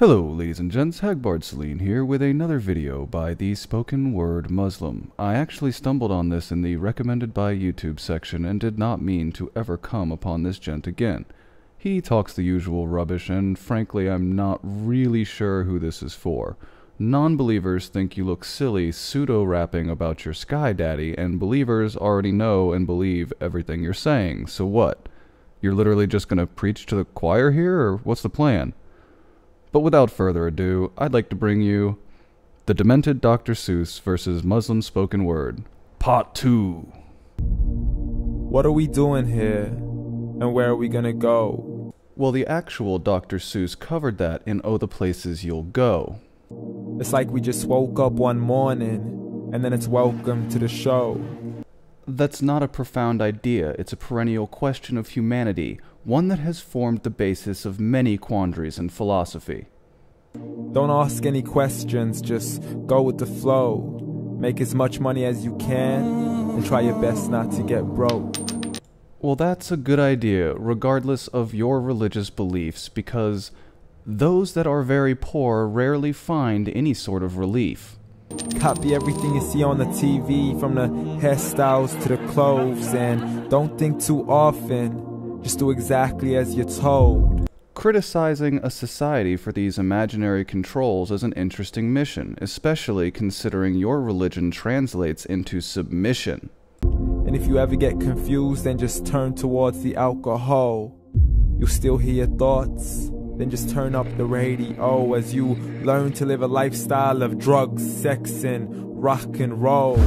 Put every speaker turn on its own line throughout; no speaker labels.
Hello ladies and gents, Hagbard Celine here with another video by the Spoken Word Muslim. I actually stumbled on this in the recommended by YouTube section and did not mean to ever come upon this gent again. He talks the usual rubbish and frankly I'm not really sure who this is for. Non-believers think you look silly pseudo-rapping about your sky daddy, and believers already know and believe everything you're saying, so what? You're literally just gonna preach to the choir here, or what's the plan? But without further ado, I'd like to bring you The Demented Dr. Seuss versus Muslim Spoken Word, Part 2.
What are we doing here? And where are we gonna go?
Well, the actual Dr. Seuss covered that in Oh the Places You'll Go.
It's like we just woke up one morning, and then it's welcome to the show.
That's not a profound idea, it's a perennial question of humanity, one that has formed the basis of many quandaries in philosophy.
Don't ask any questions, just go with the flow. Make as much money as you can, and try your best not to get broke.
Well, that's a good idea, regardless of your religious beliefs, because those that are very poor rarely find any sort of relief.
Copy everything you see on the TV, from the hairstyles to the clothes, and don't think too often. Just do exactly as you're told.
Criticizing a society for these imaginary controls is an interesting mission, especially considering your religion translates into submission.
And if you ever get confused, then just turn towards the alcohol. You'll still hear your thoughts. Then just turn up the radio as you learn to live a lifestyle of drugs, sex, and rock and roll.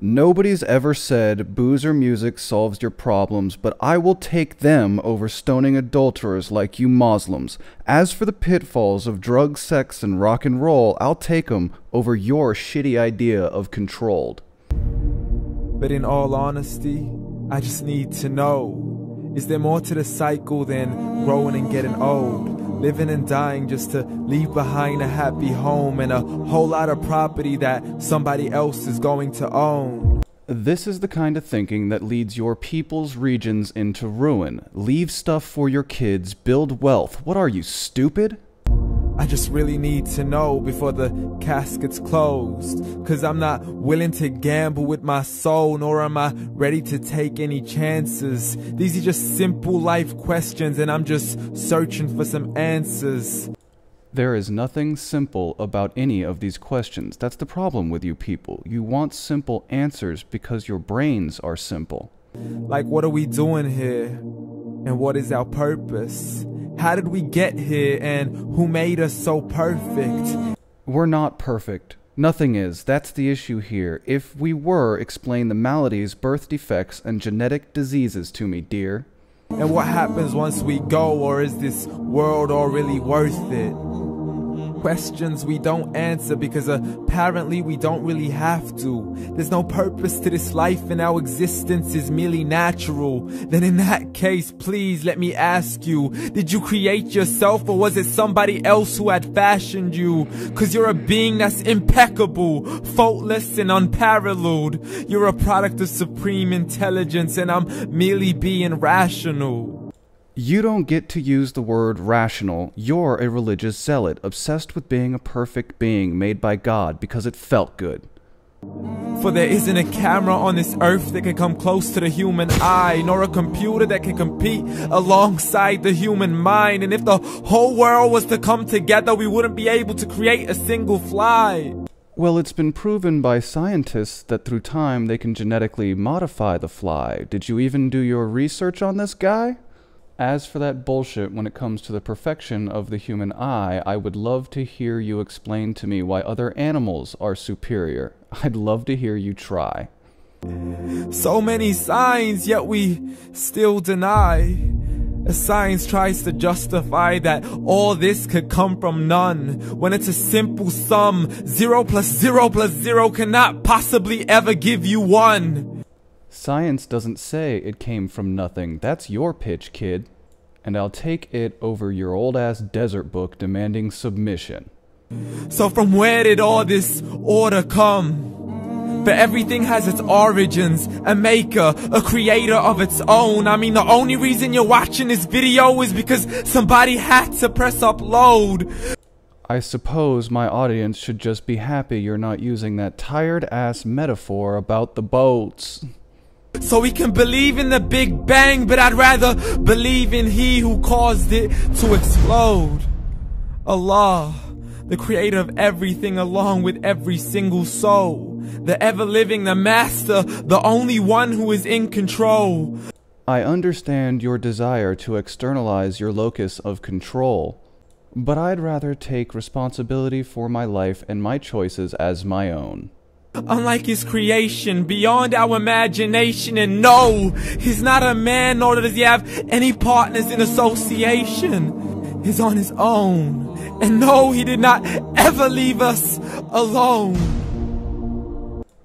Nobody's ever said booze or music solves your problems, but I will take them over stoning adulterers like you Muslims. As for the pitfalls of drugs, sex, and rock and roll, I'll take them over your shitty idea of controlled.
But in all honesty, I just need to know. Is there more to the cycle than growing and getting old? Living and dying just to leave behind a happy home and a whole lot of property that somebody else is going to own.
This is the kind of thinking that leads your people's regions into ruin. Leave stuff for your kids, build wealth. What are you, stupid?
I just really need to know before the casket's closed, 'cause I'm not willing to gamble with my soul, nor am I ready to take any chances. These are just simple life questions, and I'm just searching for some answers.
There is nothing simple about any of these questions. That's the problem with you people. You want simple answers because your brains are simple.
Like, what are we doing here? And what is our purpose? How did we get here, and who made us so perfect?
We're not perfect. Nothing is. That's the issue here. If we were, explain the maladies, birth defects, and genetic diseases to me, dear.
And what happens once we go, or is this world all really worth it? Questions we don't answer because apparently we don't really have to. There's no purpose to this life and our existence is merely natural. Then in that case, please let me ask you, did you create yourself, or was it somebody else who had fashioned you? 'Cause you're a being that's impeccable, faultless and unparalleled. You're a product of supreme intelligence, and I'm merely being rational.
You don't get to use the word rational. You're a religious zealot, obsessed with being a perfect being made by God because it felt good.
For there isn't a camera on this earth that can come close to the human eye, nor a computer that can compete alongside the human mind. And if the whole world was to come together, we wouldn't be able to create a single fly.
Well, it's been proven by scientists that through time they can genetically modify the fly. Did you even do your research on this guy? As for that bullshit when it comes to the perfection of the human eye, I would love to hear you explain to me why other animals are superior. I'd love to hear you try.
So many signs, yet we still deny. As science tries to justify that all this could come from none, when it's a simple sum. 0 plus 0 plus 0 cannot possibly ever give you 1.
Science doesn't say it came from nothing. That's your pitch, kid. And I'll take it over your old-ass desert book demanding submission.
So from where did all this order come? For everything has its origins, a maker, a creator of its own. I mean, the only reason you're watching this video is because somebody had to press upload.
I suppose my audience should just be happy you're not using that tired-ass metaphor about the boats.
So we can believe in the Big Bang, but I'd rather believe in He who caused it to explode. Allah, the creator of everything along with every single soul. The ever-living, the master, the only one who is in control.
I understand your desire to externalize your locus of control, but I'd rather take responsibility for my life and my choices as my own.
Unlike his creation, beyond our imagination, and no, he's not a man, nor does he have any partners in association. He's on his own, and no, he did not ever leave us alone.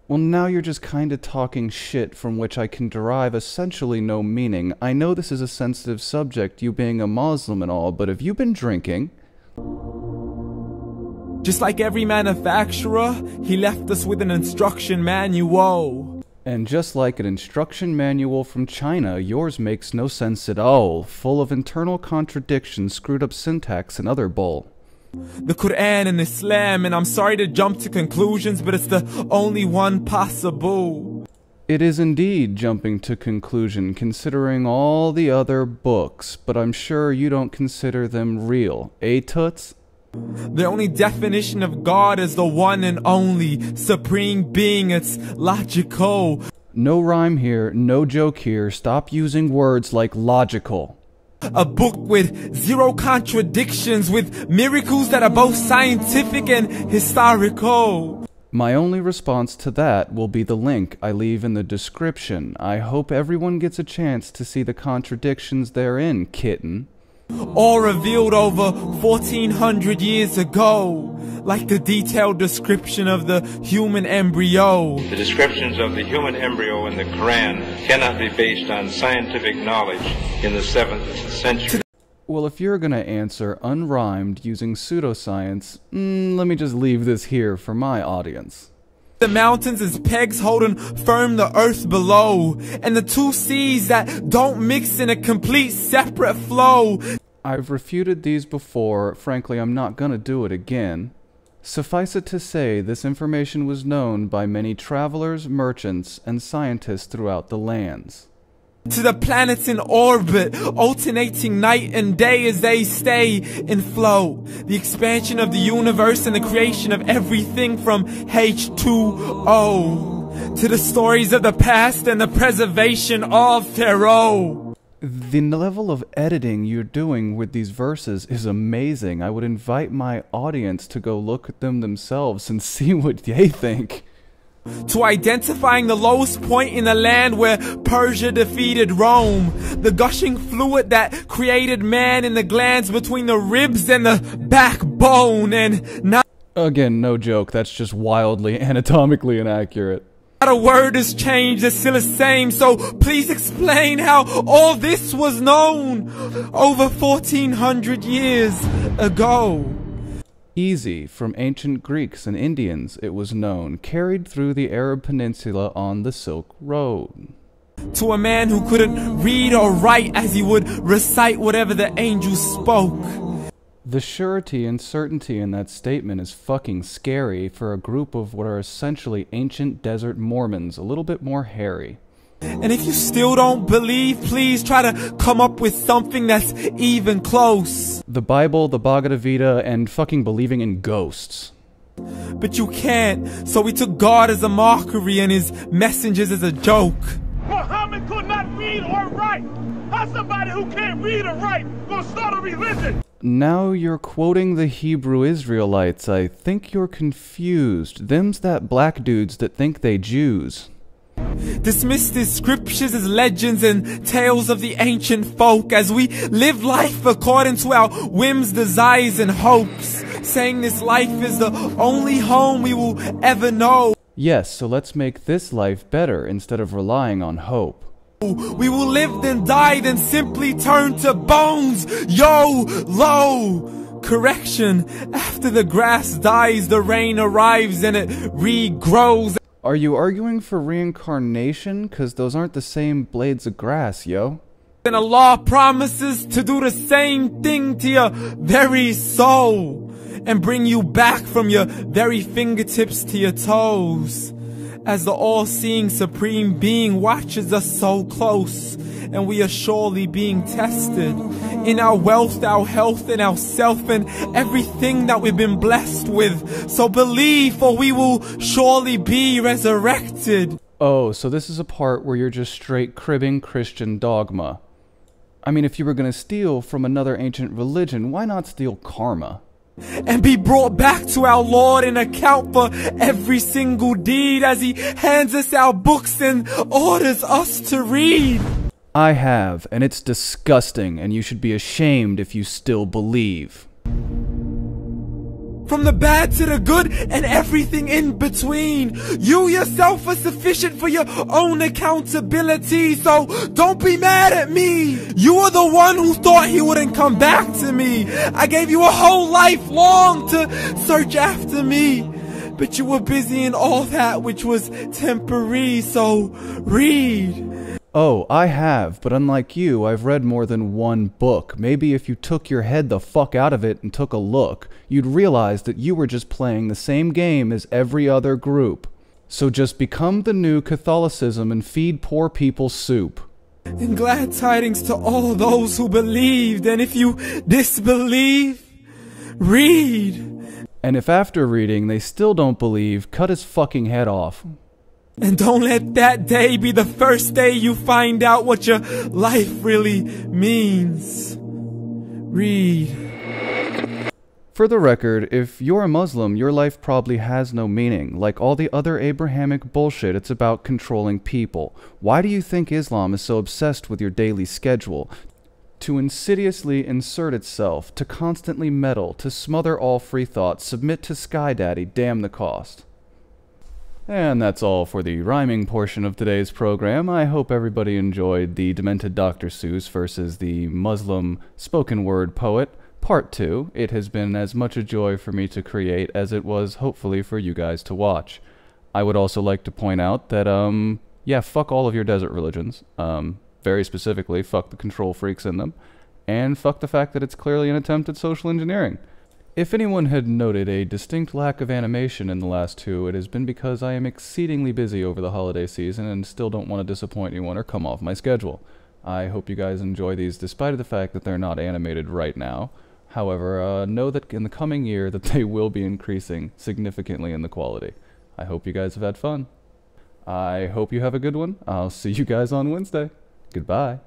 Well, now you're just kinda talking shit from which I can derive essentially no meaning. I know this is a sensitive subject, you being a Muslim and all, but have you been drinking?
Just like every manufacturer, he left us with an instruction manual.
And just like an instruction manual from China, yours makes no sense at all, full of internal contradictions, screwed up syntax, and other bull.
The Quran and Islam, and I'm sorry to jump to conclusions, but it's the only one possible.
It is indeed jumping to conclusion, considering all the other books, but I'm sure you don't consider them real, eh, Toots?
The only definition of God is the one and only supreme being. It's logical.
No rhyme here, no joke here. Stop using words like logical.
A book with zero contradictions, with miracles that are both scientific and historical.
My only response to that will be the link I leave in the description. I hope everyone gets a chance to see the contradictions therein, kitten.
All revealed over 1400 years ago, like the detailed description of the human embryo.
The descriptions of the human embryo in the Quran cannot be based on scientific knowledge in the 7th century.
Well, if you're gonna answer unrhymed using pseudoscience, let me just leave this here for my audience.
The mountains as pegs holding firm the earth below, and the two seas that don't mix in a complete separate flow.
I've refuted these before, frankly I'm not gonna do it again. Suffice it to say, this information was known by many travelers, merchants, and scientists throughout the lands.
To the planets in orbit, alternating night and day as they stay in flow. The expansion of the universe and the creation of everything from H2O. To the stories of the past and the preservation of Pharaoh.
The level of editing you're doing with these verses is amazing. I would invite my audience to go look at them themselves and see what they think.
To identifying the lowest point in the land where Persia defeated Rome. The gushing fluid that created man in the glands between the ribs and the backbone, and not
Again, no joke, that's just wildly anatomically inaccurate.
a word is changed, it's still the same. So please explain how all this was known over 1400 years ago.
Easy, from ancient Greeks and Indians it was known, carried through the Arab Peninsula on the Silk Road.
To a man who couldn't read or write as he would recite whatever the angels spoke.
The surety and certainty in that statement is fucking scary for a group of what are essentially ancient desert Mormons, a little bit more hairy.
And if you still don't believe, please try to come up with something that's even close.
The Bible, the Bhagavad Gita, and fucking believing in ghosts.
But you can't, so we took God as a mockery and his messengers as a joke.
Muhammad could not read or write. How's somebody who can't read or write gonna start a religion?
Now you're quoting the Hebrew Israelites. I think you're confused. Them's that black dudes that think they Jews.
Dismiss these scriptures as legends and tales of the ancient folk as we live life according to our whims, desires, and hopes, saying this life is the only home we will ever know.
Yes, so let's make this life better instead of relying on hope.
We will live then die then simply turn to bones. YOLO! Correction, after the grass dies the rain arrives and it regrows.
Are you arguing for reincarnation? 'Cause those aren't the same blades of grass, yo.
And Allah promises to do the same thing to your very soul. and bring you back from your very fingertips to your toes. As the all-seeing supreme being watches us so close, and we are surely being tested in our wealth, our health, and our self, and everything that we've been blessed with. So believe, for we will surely be resurrected.
Oh, so this is a part where you're just straight cribbing Christian dogma. I mean, if you were gonna steal from another ancient religion, why not steal karma?
And be brought back to our Lord and account for every single deed as He hands us our books and orders us to read.
I have, and it's disgusting, and you should be ashamed if you still believe.
From the bad to the good and everything in between. You yourself are sufficient for your own accountability, so don't be mad at me. You are the one who thought He wouldn't come back to me. I gave you a whole life long to search after me, but you were busy in all that which was temporary, so read.
Oh, I have, but unlike you, I've read more than one book. Maybe if you took your head the fuck out of it and took a look, you'd realize that you were just playing the same game as every other group. So just become the new Catholicism and feed poor people soup.
And glad tidings to all those who believed, and if you disbelieve, read.
And if after reading they still don't believe, cut his fucking head off.
And don't let that day be the first day you find out what your life really means. Read.
For the record, if you're a Muslim, your life probably has no meaning. Like all the other Abrahamic bullshit, it's about controlling people. Why do you think Islam is so obsessed with your daily schedule? To insidiously insert itself, to constantly meddle, to smother all free thought, submit to Sky Daddy, damn the cost. And that's all for the rhyming portion of today's program. I hope everybody enjoyed the Demented Dr. Seuss versus the Muslim spoken word poet, Part 2. It has been as much a joy for me to create as it was hopefully for you guys to watch. I would also like to point out that, yeah, fuck all of your desert religions. Very specifically, fuck the control freaks in them. And fuck the fact that it's clearly an attempt at social engineering. If anyone had noted a distinct lack of animation in the last two, it has been because I am exceedingly busy over the holiday season and still don't want to disappoint anyone or come off my schedule. I hope you guys enjoy these despite the fact that they're not animated right now. However, know that in the coming year that they will be increasing significantly in the quality. I hope you guys have had fun. I hope you have a good one. I'll see you guys on Wednesday. Goodbye.